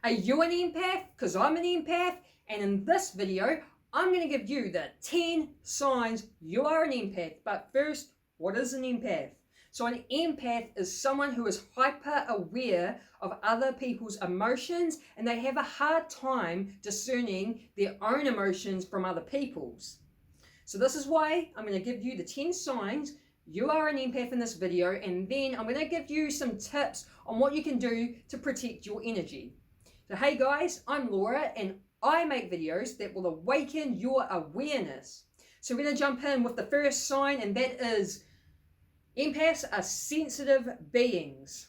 Are you an empath? Because I'm an empath, and in this video, I'm going to give you the 10 signs you are an empath. But first, what is an empath? So an empath is someone who is hyper aware of other people's emotions, and they have a hard time discerning their own emotions from other people's. So this is why I'm going to give you the 10 signs you are an empath in this video, and then I'm going to give you some tips on what you can do to protect your energy. So hey guys, I'm Laura, and I make videos that will awaken your awareness. So we're going to jump in with the first sign, and that is empaths are sensitive beings.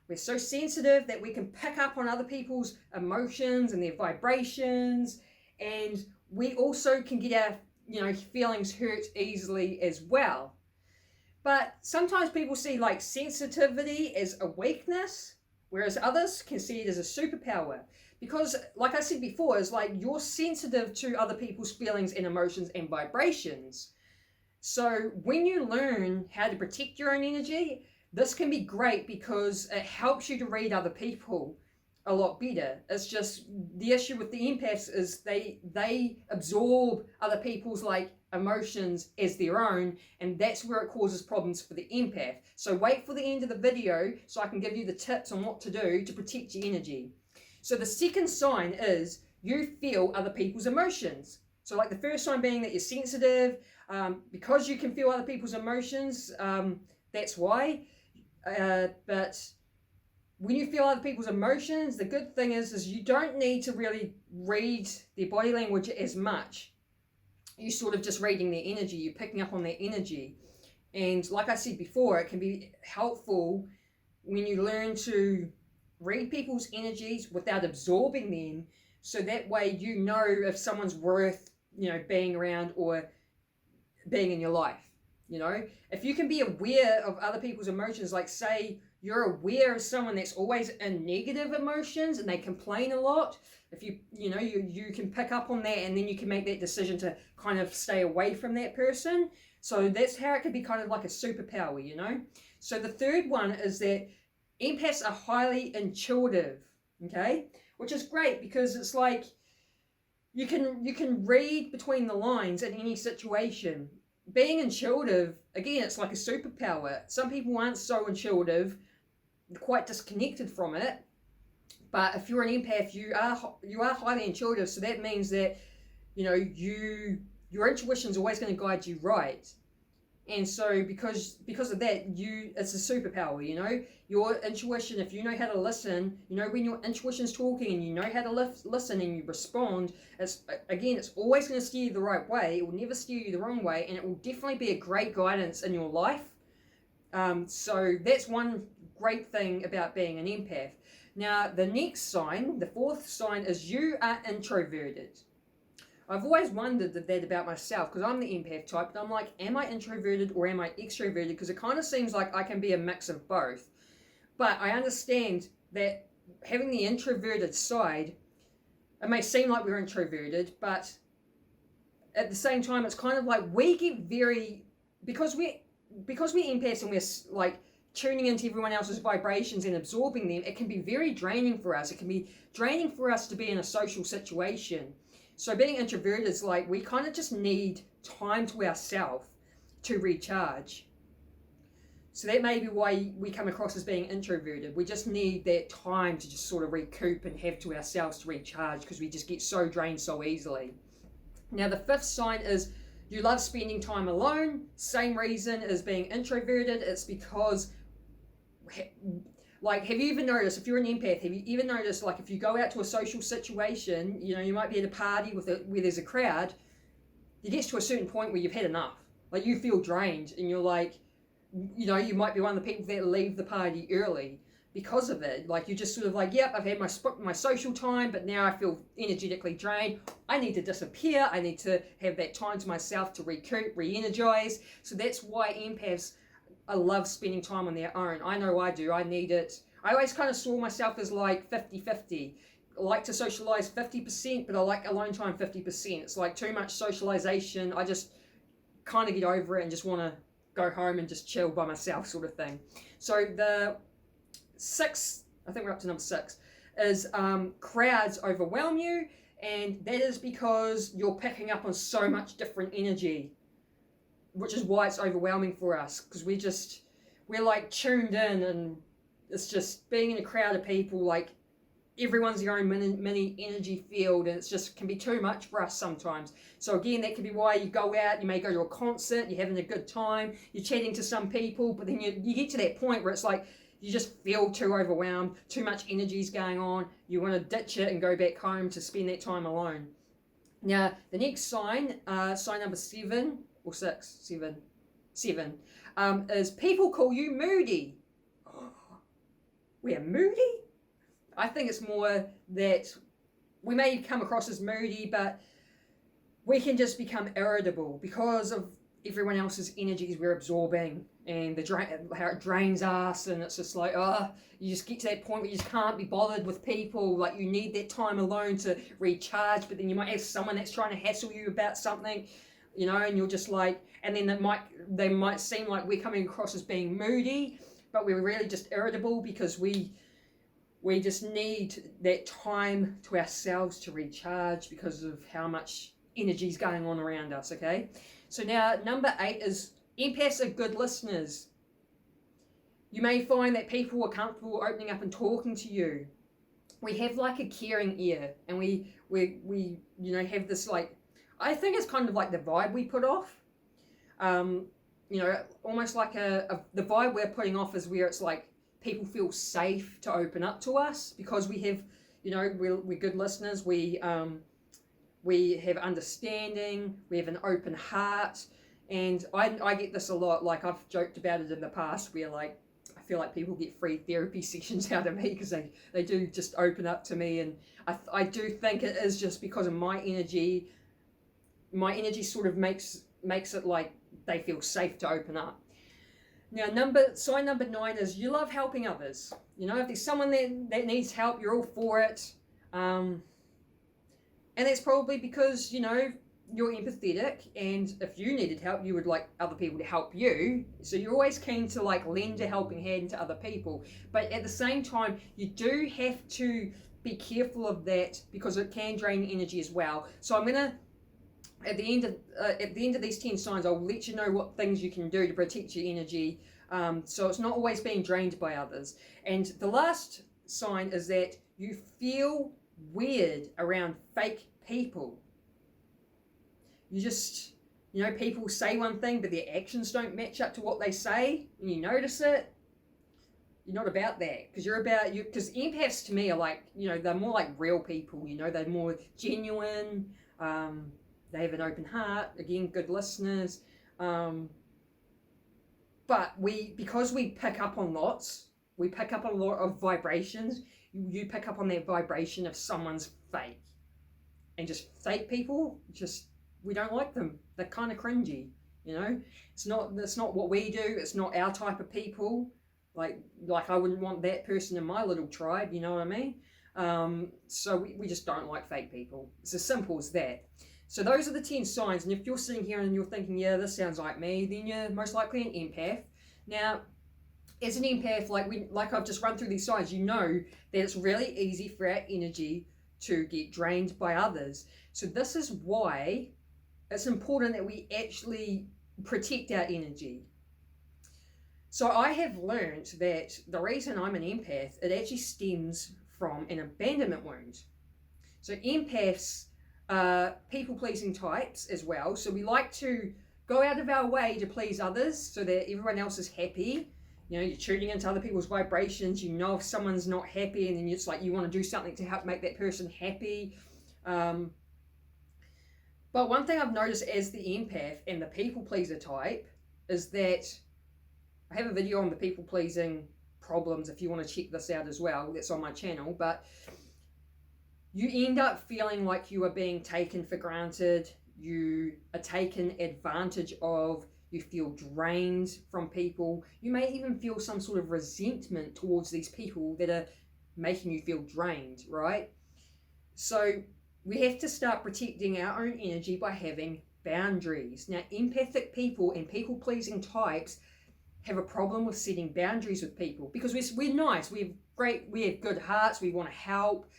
We're so sensitive that we can pick up on other people's emotions and their vibrations, and we also can get our feelings hurt easily as well. But sometimes people see like sensitivity as a weakness, whereas others can see it as a superpower. Because like I said before, it's like you're sensitive to other people's feelings and emotions and vibrations. So when you learn how to protect your own energy, this can be great because it helps you to read other people a lot better. It's just the issue with the empaths is they absorb other people's like emotions as their own, and that's where it causes problems for the empath. So wait for the end of the video so I can give you the tips on what to do to protect your energy. So the second sign is you feel other people's emotions. So like the first sign being that you're sensitive, because you can feel other people's emotions, that's why. But when you feel other people's emotions, the good thing is you don't need to really read their body language as much. You're sort of just reading their energy, you're picking up on their energy. And like I said before, it can be helpful when you learn to read people's energies without absorbing them, so that way you know if someone's worth, being around or being in your life. If you can be aware of other people's emotions, like say you're aware of someone that's always in negative emotions and they complain a lot, if you can pick up on that, and then you can make that decision to kind of stay away from that person. So that's how it can be kind of like a superpower, So the third one is that empaths are highly intuitive, okay? Which is great because it's like you can read between the lines in any situation. Being intuitive, again, it's like a superpower. Some people aren't so intuitive, quite disconnected from it. But if you're an empath, you are highly intuitive. So that means that your intuition is always going to guide you right. And so because of that, it's a superpower. Your intuition, if you know how to listen, when your intuition's talking and you know how to listen and you respond, it's always going to steer you the right way. It will never steer you the wrong way, and it will definitely be a great guidance in your life. So that's one great thing about being an empath. Now, the next sign, the fourth sign, is you are introverted. I've always wondered that about myself, because I'm the empath type, but I'm like, am I introverted or am I extroverted? Because it kind of seems like I can be a mix of both. But I understand that having the introverted side, it may seem like we're introverted, but at the same time, it's kind of like we get because we're empaths and we're like tuning into everyone else's vibrations and absorbing them, it can be very draining for us. It can be draining for us to be in a social situation. So being introverted is like we kind of just need time to ourselves to recharge. So that may be why we come across as being introverted. We just need that time to just sort of recoup and have to ourselves to recharge, because we just get so drained so easily. Now the fifth sign is you love spending time alone. Same reason as being introverted. It's because like, have you ever noticed, if you're an empath, have you ever noticed, like, if you go out to a social situation, you might be at a party where there's a crowd, it gets to a certain point where you've had enough. Like, you feel drained, and you're like, you might be one of the people that leave the party early because of it. Like, you're just sort of like, yep, I've had my social time, but now I feel energetically drained. I need to disappear. I need to have that time to myself to recoup, re-energize. So that's why empaths, I love spending time on their own. I know I do. I need it. I always kind of saw myself as like 50-50. I like to socialize 50%, but I like alone time 50%. It's like too much socialization. I just kind of get over it and just want to go home and just chill by myself, sort of thing. So the sixth, I think we're up to number 6. is crowds overwhelm you, and that is because you're picking up on so much different energy, which is why it's overwhelming for us, because we're like tuned in, and it's just being in a crowd of people, like everyone's their own mini energy field, and it's just can be too much for us sometimes. So again, that could be why you go out, you may go to a concert, you're having a good time, you're chatting to some people, but then you get to that point where it's like you just feel too overwhelmed, too much energy's going on, you want to ditch it and go back home to spend that time alone. Now, the next sign, sign number 7 or 6, 7, is people call you moody. We're moody? I think it's more that we may come across as moody, but we can just become irritable because of everyone else's energies we're absorbing, and how it drains us, and it's just like, you just get to that point where you just can't be bothered with people, like you need that time alone to recharge, but then you might have someone that's trying to hassle you about something, you know, and you're just like, and then they might seem like we're coming across as being moody, but we're really just irritable because we just need that time to ourselves to recharge because of how much energy is going on around us, okay? So now, number 8 is empaths are good listeners. You may find that people are comfortable opening up and talking to you. We have like a caring ear, and we you know, have this, like, I think it's kind of like the vibe we put off. You know, almost like the vibe we're putting off is where it's like people feel safe to open up to us because we have, you know, we're good listeners. We have understanding. We have an open heart, and I get this a lot. Like I've joked about it in the past, where like I feel like people get free therapy sessions out of me because they do just open up to me, and I do think it is just because of my energy. My energy sort of makes it like they feel safe to open up. Now, sign number 9 is you love helping others. You know, if there's someone that needs help, you're all for it. And that's probably because, you know, you're empathetic, and if you needed help, you would like other people to help you. So you're always keen to like lend a helping hand to other people. But at the same time, you do have to be careful of that because it can drain energy as well. So I'm gonna, at the end of these 10 signs, I'll let you know what things you can do to protect your energy, so it's not always being drained by others. And the last sign is that you feel weird around fake people. You just, you know, people say one thing but their actions don't match up to what they say, and you notice it. You're not about that, because because empaths to me are like, you know, they're more like real people, you know, they're more genuine. They have an open heart, again, good listeners. But because we pick up on lots, we pick up a lot of vibrations. You pick up on that vibration of someone's fake. And just fake people, we don't like them. They're kind of cringy, you know? That's not what we do. It's not our type of people. Like I wouldn't want that person in my little tribe, you know what I mean? So we just don't like fake people. It's as simple as that. So those are the 10 signs, and if you're sitting here and you're thinking, yeah, this sounds like me, then you're most likely an empath. Now, as an empath, like I've just run through these signs, you know that it's really easy for our energy to get drained by others. So this is why it's important that we actually protect our energy. So I have learned that the reason I'm an empath, it actually stems from an abandonment wound. So empaths, people-pleasing types as well. So we like to go out of our way to please others so that everyone else is happy. You know, you're tuning into other people's vibrations. You know if someone's not happy, and then it's like you want to do something to help make that person happy. But one thing I've noticed as the empath and the people-pleaser type is that I have a video on the people-pleasing problems if you want to check this out as well. That's on my channel. But you end up feeling like you are being taken for granted, you are taken advantage of, you feel drained from people. You may even feel some sort of resentment towards these people that are making you feel drained, right? So we have to start protecting our own energy by having boundaries. Now, empathic people and people-pleasing types have a problem with setting boundaries with people because we're nice, we're great, we have good hearts, we want to help,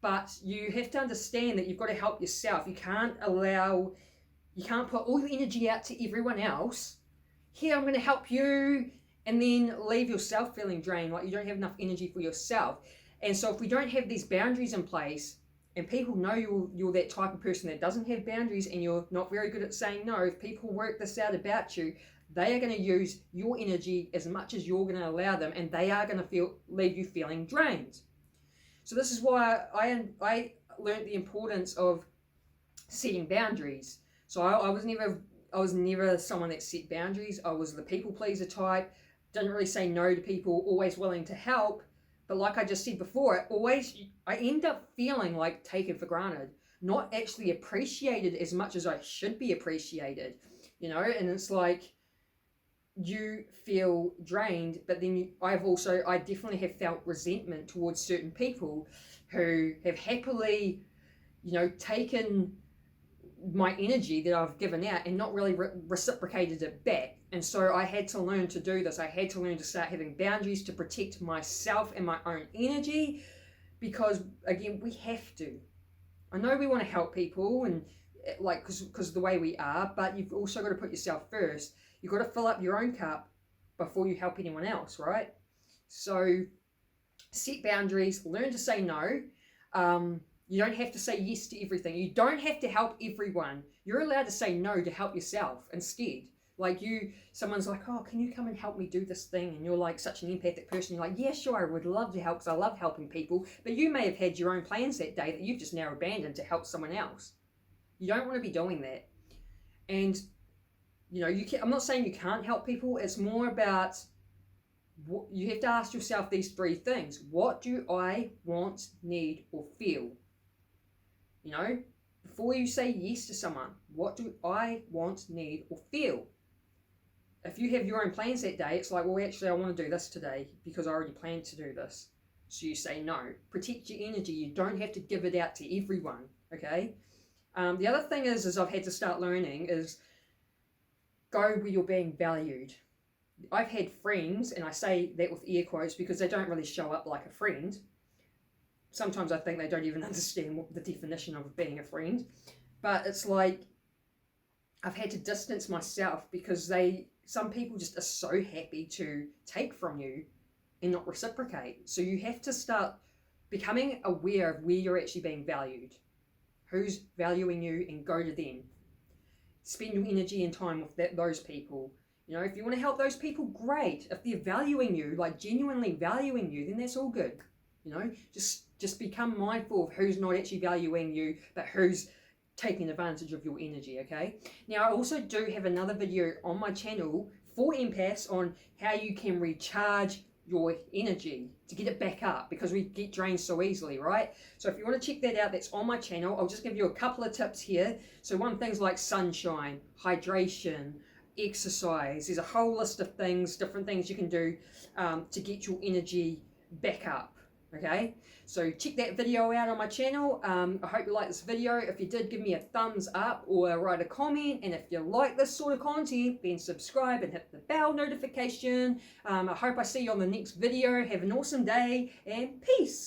but you have to understand that you've got to help yourself. You can't put all your energy out to everyone else. Here, I'm going to help you, and then leave yourself feeling drained, like you don't have enough energy for yourself. And so if we don't have these boundaries in place, and people know you're that type of person that doesn't have boundaries and you're not very good at saying no, if people work this out about you, they are going to use your energy as much as you're going to allow them, and they are going to leave you feeling drained. So this is why I learned the importance of setting boundaries. So I was never someone that set boundaries. I was the people pleaser type, didn't really say no to people, always willing to help. But like I just said before, I end up feeling like taken for granted, not actually appreciated as much as I should be appreciated, and it's like you feel drained, but then I definitely have felt resentment towards certain people who have happily, taken my energy that I've given out and not really reciprocated it back. And so I had to learn to do this. I had to learn to start having boundaries to protect myself and my own energy, because again, we have to. I know we want to help people and because the way we are, but you've also got to put yourself first. You've got to fill up your own cup before you help anyone else, right? So set boundaries, learn to say no. You don't have to say yes to everything. You don't have to help everyone. You're allowed to say no to help yourself instead. Someone's like, oh, can you come and help me do this thing? And you're like such an empathic person. You're like, yeah, sure, I would love to help because I love helping people. But you may have had your own plans that day that you've just now abandoned to help someone else. You don't want to be doing that. And, I'm not saying you can't help people. It's more about you have to ask yourself these three things. What do I want, need, or feel? Before you say yes to someone, what do I want, need, or feel? If you have your own plans that day, it's like, well, actually, I want to do this today because I already planned to do this. So you say no. Protect your energy. You don't have to give it out to everyone, okay? The other thing is I've had to start learning is go where you're being valued. I've had friends, and I say that with air quotes because they don't really show up like a friend. Sometimes I think they don't even understand what the definition of being a friend. But it's like I've had to distance myself because some people just are so happy to take from you and not reciprocate. So you have to start becoming aware of where you're actually being valued. Who's valuing you, and go to them. Spend your energy and time with those people. If you want to help those people, great. If they're valuing you, like genuinely valuing you, then that's all good. Just become mindful of who's not actually valuing you, but who's taking advantage of your energy, okay? Now, I also do have another video on my channel for empaths on how you can recharge your energy to get it back up, because we get drained so easily, right? So if you want to check that out, that's on my channel. I'll just give you a couple of tips here. So things like sunshine, hydration, exercise. There's a whole list of things, different things you can do to get your energy back up. Okay, so check that video out on my channel. I hope you like this video. If you did, give me a thumbs up or write a comment. And if you like this sort of content, then subscribe and hit the bell notification. I hope I see you on the next video. Have an awesome day, and peace.